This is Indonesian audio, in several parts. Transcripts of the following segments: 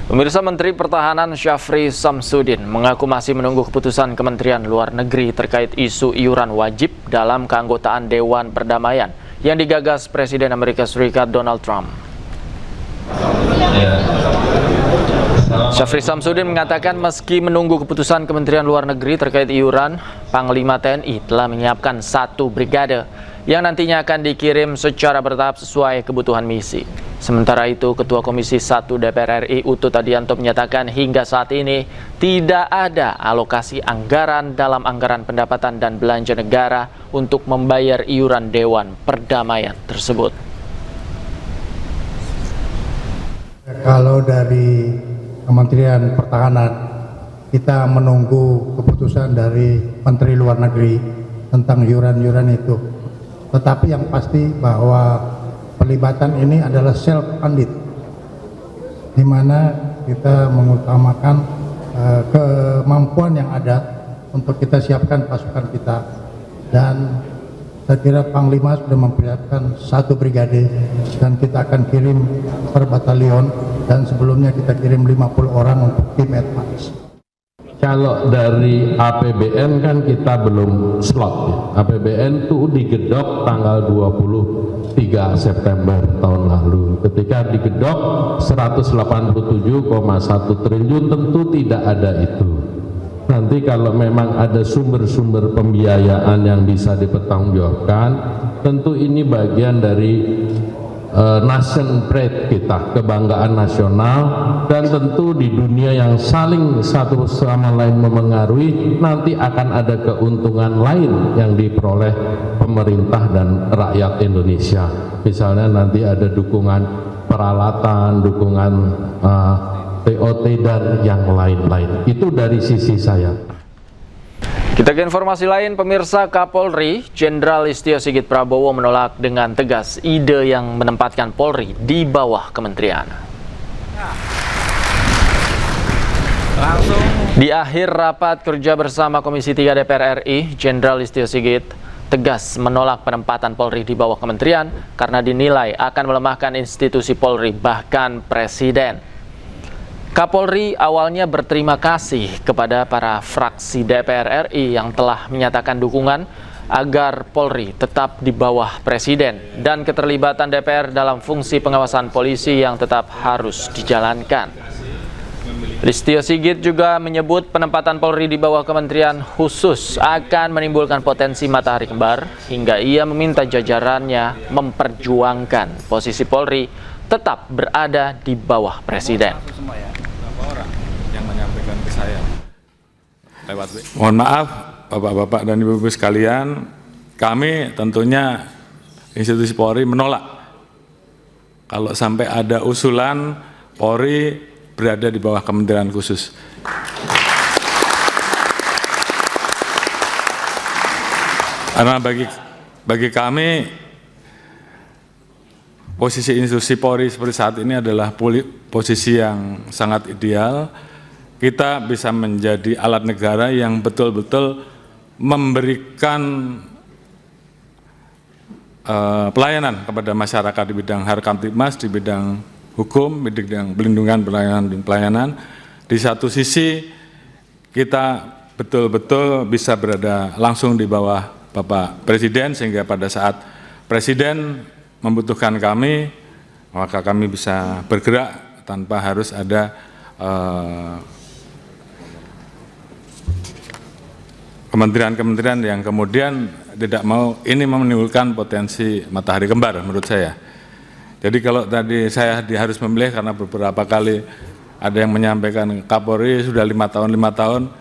Pemirsa, Menteri Pertahanan Syafri Samsudin mengaku masih menunggu keputusan Kementerian Luar Negeri terkait isu iuran wajib dalam keanggotaan Dewan Perdamaian yang digagas Presiden Amerika Serikat Donald Trump. Syafri Samsudin mengatakan meski menunggu keputusan Kementerian Luar Negeri terkait iuran, Panglima TNI telah menyiapkan 1 brigade yang nantinya akan dikirim secara bertahap sesuai kebutuhan misi. Sementara itu, Ketua Komisi 1 DPR RI Utut Adianto menyatakan hingga saat ini tidak ada alokasi anggaran dalam anggaran pendapatan dan belanja negara untuk membayar iuran Dewan Perdamaian tersebut. Kalau dari Kementerian Pertahanan, kita menunggu keputusan dari Menteri Luar Negeri tentang iuran-iuran itu. Tetapi yang pasti bahwa pelibatan ini adalah self-funded, di mana kita mengutamakan kemampuan yang ada untuk kita siapkan pasukan kita, dan saya kira Panglima sudah mempersiapkan 1 brigade dan kita akan kirim per batalion, dan sebelumnya kita kirim 50 orang untuk tim advance. Kalau dari APBN kan kita belum slot ya. APBN itu digedok tanggal 23 September tahun lalu. Ketika digedok 187,1 triliun, tentu tidak ada itu. Nanti kalau memang ada sumber-sumber pembiayaan yang bisa dipertanggungjawabkan, tentu ini bagian dari nation pride kita, kebanggaan nasional, dan tentu di dunia yang saling satu sama lain memengaruhi, nanti akan ada keuntungan lain yang diperoleh pemerintah dan rakyat Indonesia. Misalnya nanti ada dukungan peralatan, dukungan TOT dan yang lain-lain. Itu dari sisi saya. Kita ke informasi lain, pemirsa. Kapolri Jenderal Listio Sigit Prabowo menolak dengan tegas ide yang menempatkan Polri di bawah kementerian. Di akhir rapat kerja bersama Komisi 3 DPR RI, Jenderal Listio Sigit tegas menolak penempatan Polri di bawah kementerian karena dinilai akan melemahkan institusi Polri, bahkan Presiden. Kapolri awalnya berterima kasih kepada para fraksi DPR RI yang telah menyatakan dukungan agar Polri tetap di bawah Presiden dan keterlibatan DPR dalam fungsi pengawasan polisi yang tetap harus dijalankan. Listio Sigit juga menyebut penempatan Polri di bawah kementerian khusus akan menimbulkan potensi matahari kembar, hingga ia meminta jajarannya memperjuangkan posisi Polri tetap berada di bawah Presiden. Yang menyampaikan ke saya lewat mohon maaf Bapak-bapak dan Ibu-ibu sekalian, kami tentunya institusi Polri menolak kalau sampai ada usulan Polri berada di bawah kementerian khusus. Karena bagi kami posisi institusi Polri seperti saat ini adalah posisi yang sangat ideal. Kita bisa menjadi alat negara yang betul-betul memberikan pelayanan kepada masyarakat di bidang Harkamtibmas, di bidang hukum, di bidang pelindungan, pelayanan dan pelayanan. Di satu sisi kita betul-betul bisa berada langsung di bawah Bapak Presiden, sehingga pada saat Presiden membutuhkan kami, maka kami bisa bergerak tanpa harus ada kementerian-kementerian yang kemudian tidak mau, ini menimbulkan potensi matahari kembar menurut saya. Jadi kalau tadi saya harus memilih karena beberapa kali ada yang menyampaikan Kapolri sudah 5 tahun,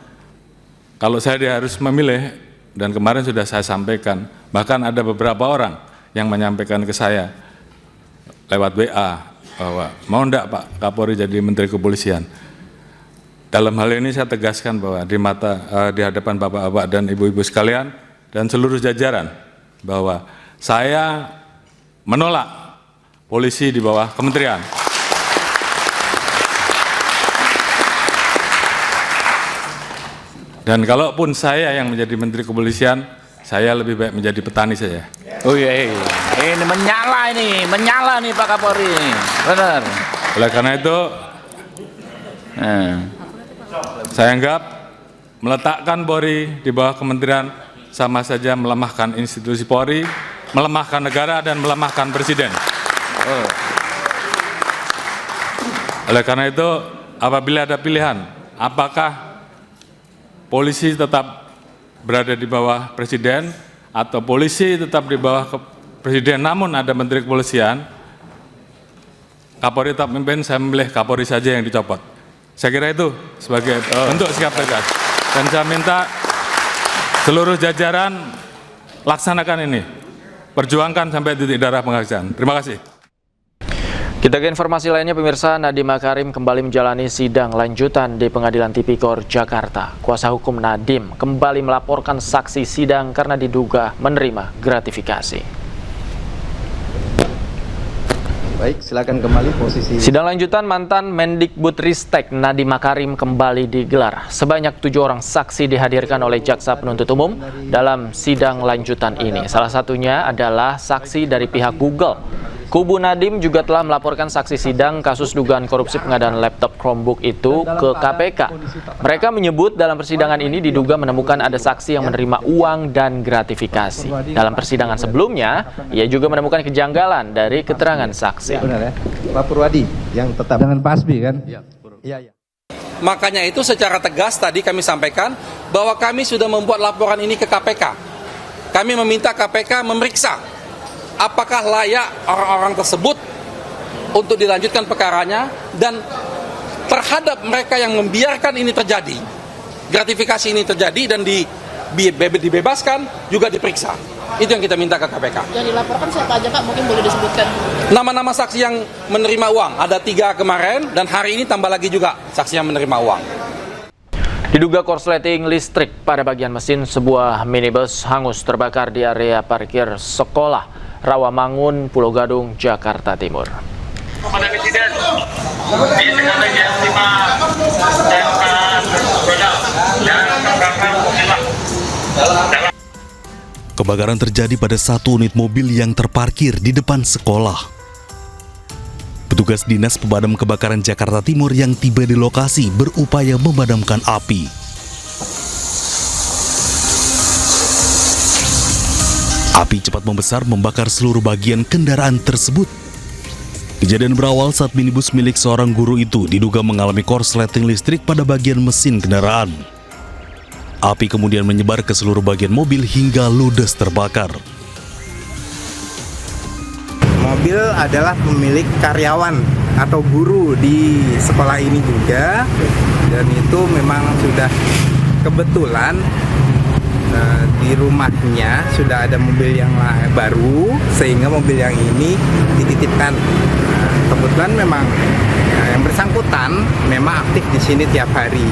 kalau saya harus memilih, dan kemarin sudah saya sampaikan, bahkan ada beberapa orang yang menyampaikan ke saya lewat WA bahwa mau enggak Pak Kapolri jadi Menteri Kepolisian. Dalam hal ini saya tegaskan bahwa di hadapan Bapak-bapak dan Ibu-ibu sekalian dan seluruh jajaran bahwa saya menolak polisi di bawah kementerian. Dan kalaupun saya yang menjadi Menteri Kepolisian, saya lebih baik menjadi petani saja. Oh iya, ini menyala nih Pak Kapolri, benar. Oleh karena itu, Saya anggap meletakkan Polri di bawah kementerian sama saja melemahkan institusi Polri, melemahkan negara, dan melemahkan presiden. Oleh karena itu, apabila ada pilihan, apakah polisi tetap berada di bawah presiden atau polisi tetap di bawah presiden namun ada menteri kepolisian, Kapolri tetap memimpin, saya memilih Kapolri saja yang dicopot. Saya kira itu sebagai bentuk sikap tegas. Dan saya minta seluruh jajaran laksanakan ini. Perjuangkan sampai titik darah penghabisan. Terima kasih. Kita ke informasi lainnya, pemirsa. Nadiem Makarim kembali menjalani sidang lanjutan di Pengadilan Tipikor Jakarta. Kuasa hukum Nadiem kembali melaporkan saksi sidang karena diduga menerima gratifikasi. Baik, silakan kembali posisi. Sidang lanjutan mantan Mendikbudristek Nadiem Makarim kembali digelar. Sebanyak 7 orang saksi dihadirkan oleh jaksa penuntut umum dalam sidang lanjutan ini. Salah satunya adalah saksi dari pihak Google. Kubu Nadiem juga telah melaporkan saksi sidang kasus dugaan korupsi pengadaan laptop Chromebook itu ke KPK. Mereka menyebut dalam persidangan ini diduga menemukan ada saksi yang menerima uang dan gratifikasi. Dalam persidangan sebelumnya, ia juga menemukan kejanggalan dari keterangan saksi. Benar ya, Pak Purwadi yang tetap dengan Pak Asbi kan? Iya. Makanya itu secara tegas tadi kami sampaikan bahwa kami sudah membuat laporan ini ke KPK. Kami meminta KPK memeriksa apakah layak orang-orang tersebut untuk dilanjutkan perkaranya dan terhadap mereka yang membiarkan ini terjadi, gratifikasi ini terjadi dan dibebaskan juga diperiksa. Itu yang kita minta ke KPK. Yang dilaporkan siapa aja Kak? Mungkin boleh disebutkan. Nama-nama saksi yang menerima uang, ada 3 kemarin dan hari ini tambah lagi juga saksi yang menerima uang. Diduga korsleting listrik pada bagian mesin sebuah minibus hangus terbakar di area parkir sekolah Rawamangun, Pulau Gadung, Jakarta Timur. Kepada Presiden, di dengan bagian 5 dan Kebakaran terjadi pada satu unit mobil yang terparkir di depan sekolah. Petugas Dinas Pemadam Kebakaran Jakarta Timur yang tiba di lokasi berupaya memadamkan api. Api cepat membesar membakar seluruh bagian kendaraan tersebut. Kejadian berawal saat minibus milik seorang guru itu diduga mengalami korsleting listrik pada bagian mesin kendaraan. Api kemudian menyebar ke seluruh bagian mobil hingga ludes terbakar. Mobil adalah pemilik karyawan atau guru di sekolah ini juga, dan itu memang sudah kebetulan di rumahnya sudah ada mobil yang baru, sehingga mobil yang ini dititipkan. Kebetulan memang yang bersangkutan memang aktif di sini tiap hari,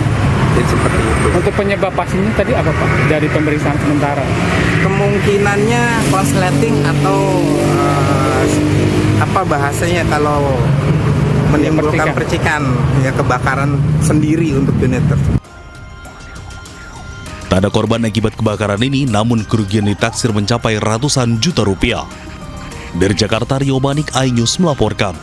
jadi seperti itu. Untuk penyebab pastinya tadi apa Pak? Dari pemeriksaan sementara? Kemungkinannya konsleting atau apa bahasanya kalau menimbulkan percikan, ya kebakaran sendiri untuk unit tersebut. Tak ada korban akibat kebakaran ini, namun kerugian ditaksir mencapai ratusan juta rupiah. Dari Jakarta, Rio Manik, iNews melaporkan.